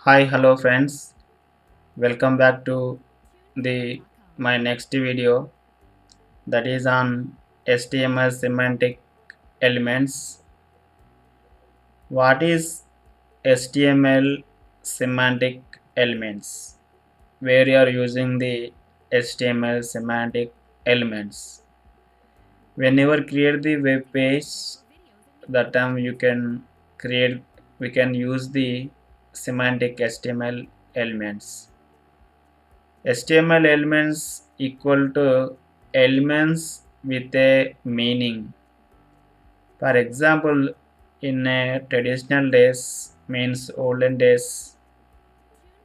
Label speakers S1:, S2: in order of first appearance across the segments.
S1: Hi, hello friends. Welcome back to the my next video that is on HTML semantic elements. What is HTML semantic elements? Where you are using the HTML semantic elements. Whenever create the web page, that time you can create we can use the semantic HTML elements. HTML elements equal to elements with a meaning. For example, in a traditional days means olden days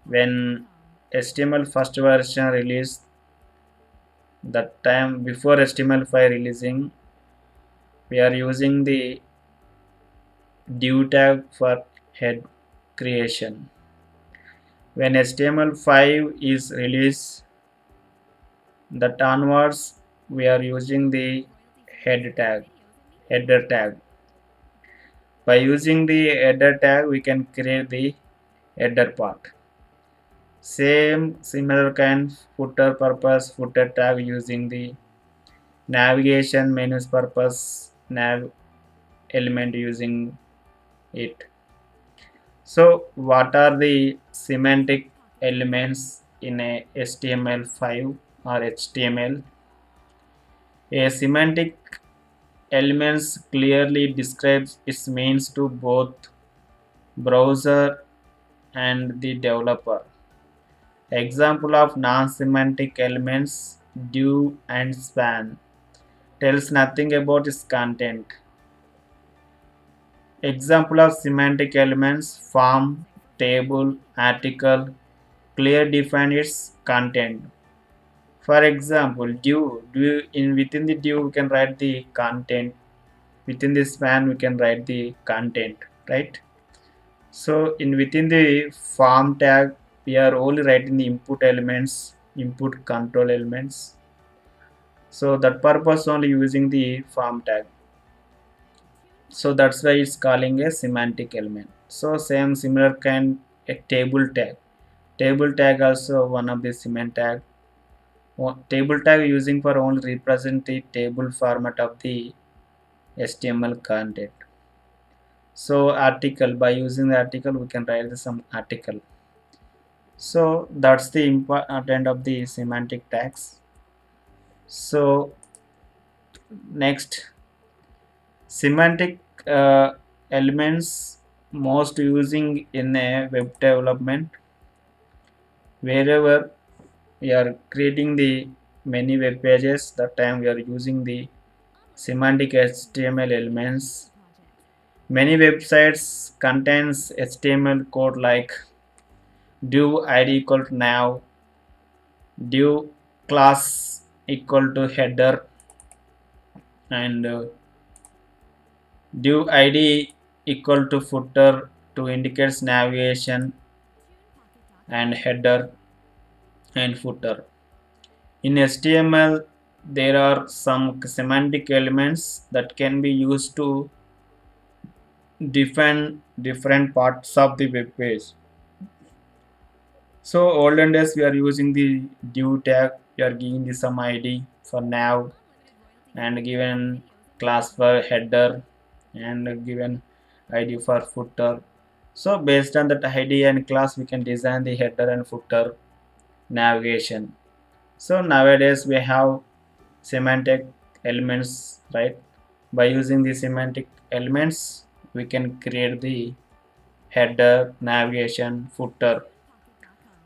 S1: when HTML first version released, that time before HTML5 releasing, we are using the div tag for head creation. When HTML5 is released, that onwards we are using the head tag header tag. By using the header tag, we can create the header part. Same similar kind footer purpose footer tag using the navigation menus purpose nav element using it. So what are the semantic elements in a HTML5 or HTML? A semantic elements clearly describes its means to both browser and the developer. Example of non-semantic elements div and span tells nothing about its content. Example of semantic elements form, table, article clear define its content. For example, div in within the div we can write the content. Within the span we can write the content, right? So in within the form tag, we are only writing the input elements, input control elements. So that purpose only using the form tag. So that's why it's calling a semantic element. So same similar kind a table tag. Table tag also one of the semantic tag. Table tag using for only represent the table format of the HTML content. So article, by using the article we can write some article. So that's the important of the semantic tags. So next, semantic elements most using in a web development. Wherever we are creating the many web pages, that time we are using the semantic HTML elements. Many websites contains HTML code like div id equal to nav, div class equal to header, and div id equal to footer to indicates navigation and header and footer. In HTML there are some semantic elements that can be used to define different parts of the web page. So olden days we are using the div tag, we are giving the some id for nav and given class for header and given id for footer. So based on that id and class we can design the header and footer navigation. So nowadays we have semantic elements, right? By using the semantic elements we can create the header navigation footer.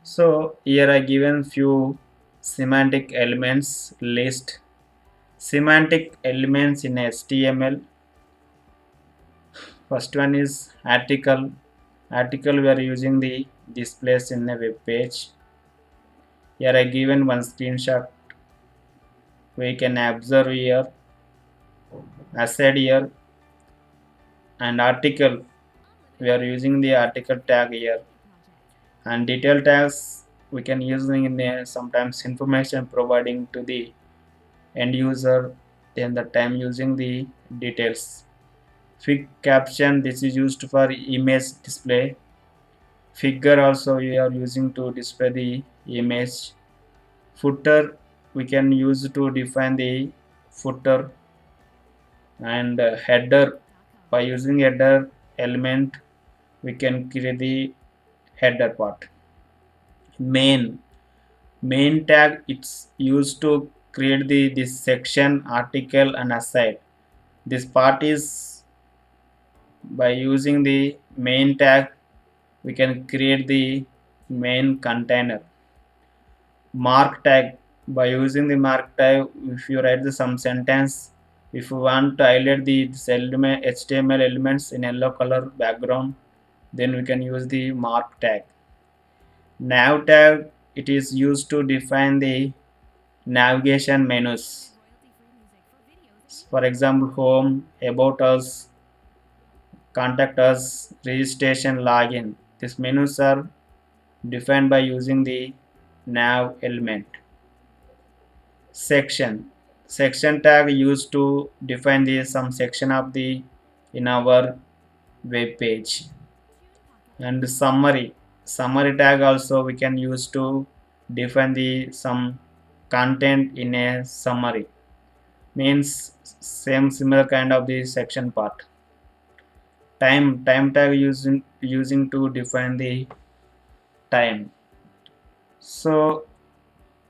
S1: So here I given few semantic elements list. Semantic elements in HTML. First one is article. Article we are using the displays in a web page. Here I given one screenshot. We can observe here, asset here, and article. We are using the article tag here, and detail tags we can using in sometimes information providing to the end user. Then the time using the details. Fig caption, this is used for image display. Figure also we are using to display the image. Footer we can use to define the footer. And header, by using header element we can create the header part. Main tag, it's used to create the this section, article and aside. This part is, by using the main tag we can create the main container. Mark tag, by using the mark tag, if you write some sentence, if you want to highlight the HTML elements in yellow color background, then we can use the mark tag. Nav tag, it is used to define the navigation menus. For example, home, about us, contact us, registration, login. These menus are defined by using the nav element. Section tag used to define the some section of the in our web page. And summary tag also we can use to define the some content in a summary, means same similar kind of the section part. Time tag using to define the time. So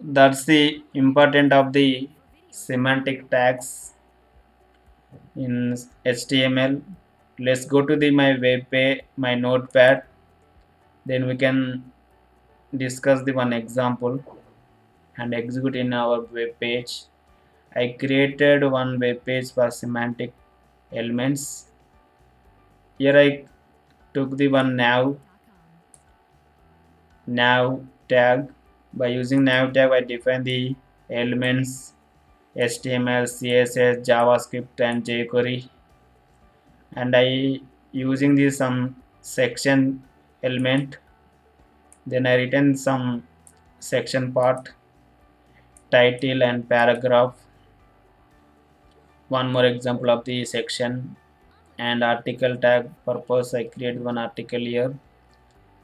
S1: that's the important of the semantic tags in HTML. Let's go to the my web page, my notepad, then we can discuss the one example and execute in our web page. I created one web page for semantic elements. Here I took the one nav tag. By using nav tag I define the elements HTML, CSS, JavaScript and jQuery, and I using the some section element, then I written some section part, title and paragraph. One more example of the section. And article tag purpose, I create one article here,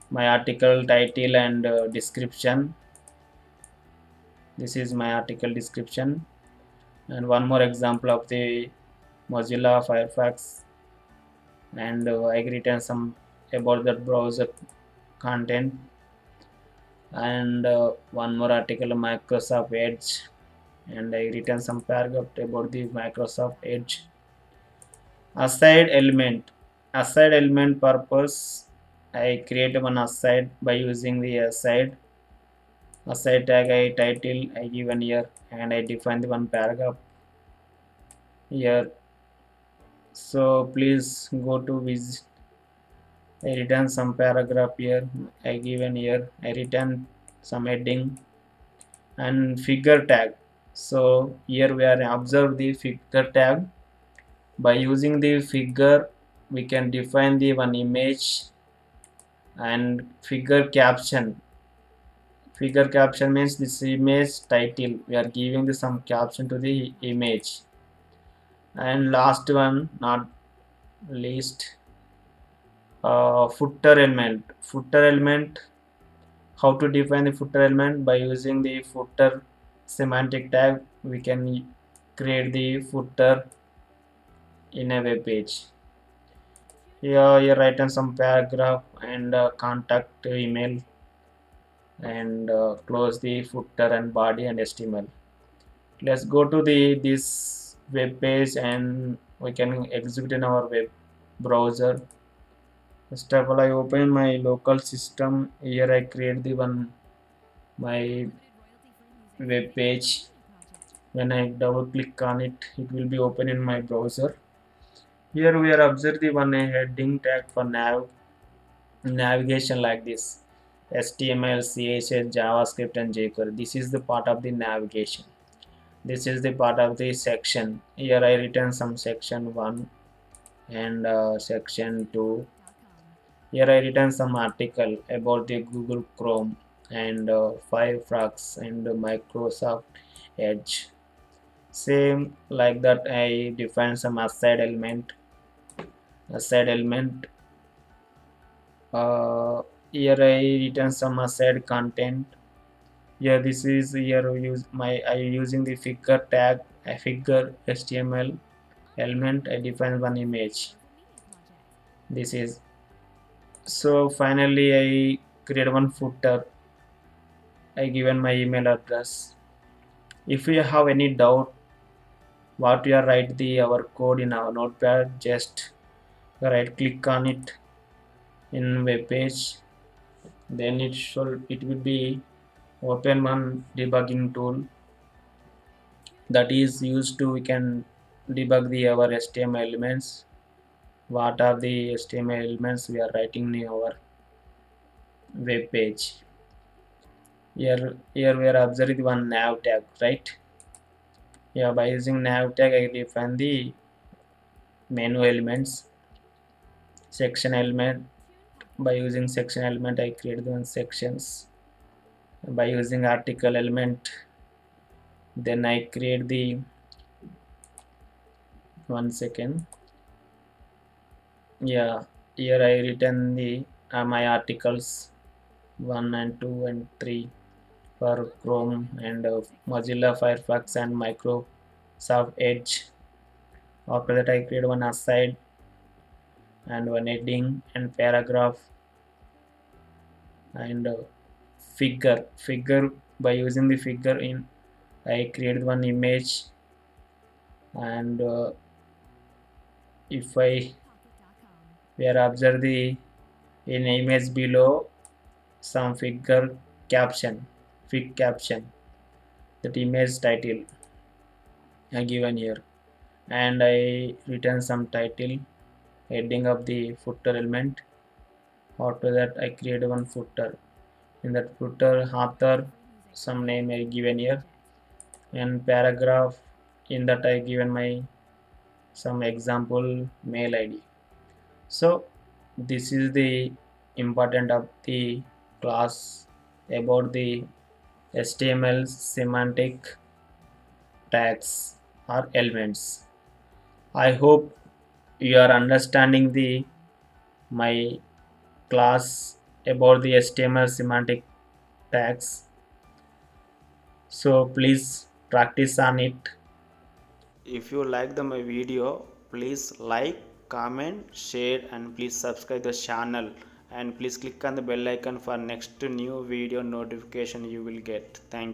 S1: my article title and description. This is my article description. And one more example of the Mozilla Firefox, and I written some about the browser content. And one more article Microsoft Edge, and I written some paragraph about the Microsoft Edge. Aside element purpose, I create one aside by using the aside tag. I title I given here, and I define the one paragraph here. So please go to visit. I written some paragraph here, I given here, I written some heading. And figure tag, so here we are observe the figure tag. By using the figure we can define the one image. And figure caption means this image title, we are giving the some caption to the image. And last one, not least, footer element. How to define the footer element? By using the footer semantic tag we can create the footer in a web page. Here you write some paragraph and contact email, and close the footer and body and HTML. Let's go to this web page and we can execute in our web browser. First of all I open my local system. Here I create the one my web page. When I double click on it, it will be open in my browser. Here we are observe the one heading tag for navigation like this: HTML, CSS, JavaScript and jQuery. This is the part of the navigation. This is the part of the section. Here I written some section 1 and section 2. Here I written some article about the Google Chrome and Firefox and Microsoft Edge. Same like that I define some aside element. Here I return some aside content. Here this is here I using the figure tag, a figure HTML element. I define one image. This is so finally I create one footer. I given my email address. If you have any doubt what you are write the our code in our notepad, just right click on it in web page, then it will be open one debugging tool that is used to we can debug the our HTML elements. What are the HTML elements we are writing in our web page? Here we are observing one nav tag, right? Yeah, by using nav tag I define the menu elements, section element. By using section element I create the sections. By using article element, then I create the 1 second. Yeah, here I written the my articles 1 and 2 and 3 for Chrome and Mozilla Firefox and Microsoft Edge. After that I create one aside and one heading and paragraph and figure. By using the figure in I create one image and if I we are observe the in image below some figure caption, fig caption, that image title I given here, and I return some title heading of the footer element. After that I create one footer. In that footer author some name I given here and paragraph, in that I given my some example mail ID. So this is the important of the class about the HTML semantic tags or elements. I hope you are understanding the my class about the HTML semantic tags. So please practice on it. If you like my video, please like, comment, share and please subscribe the channel and please click on the bell icon for next new video notification you will get. Thank you.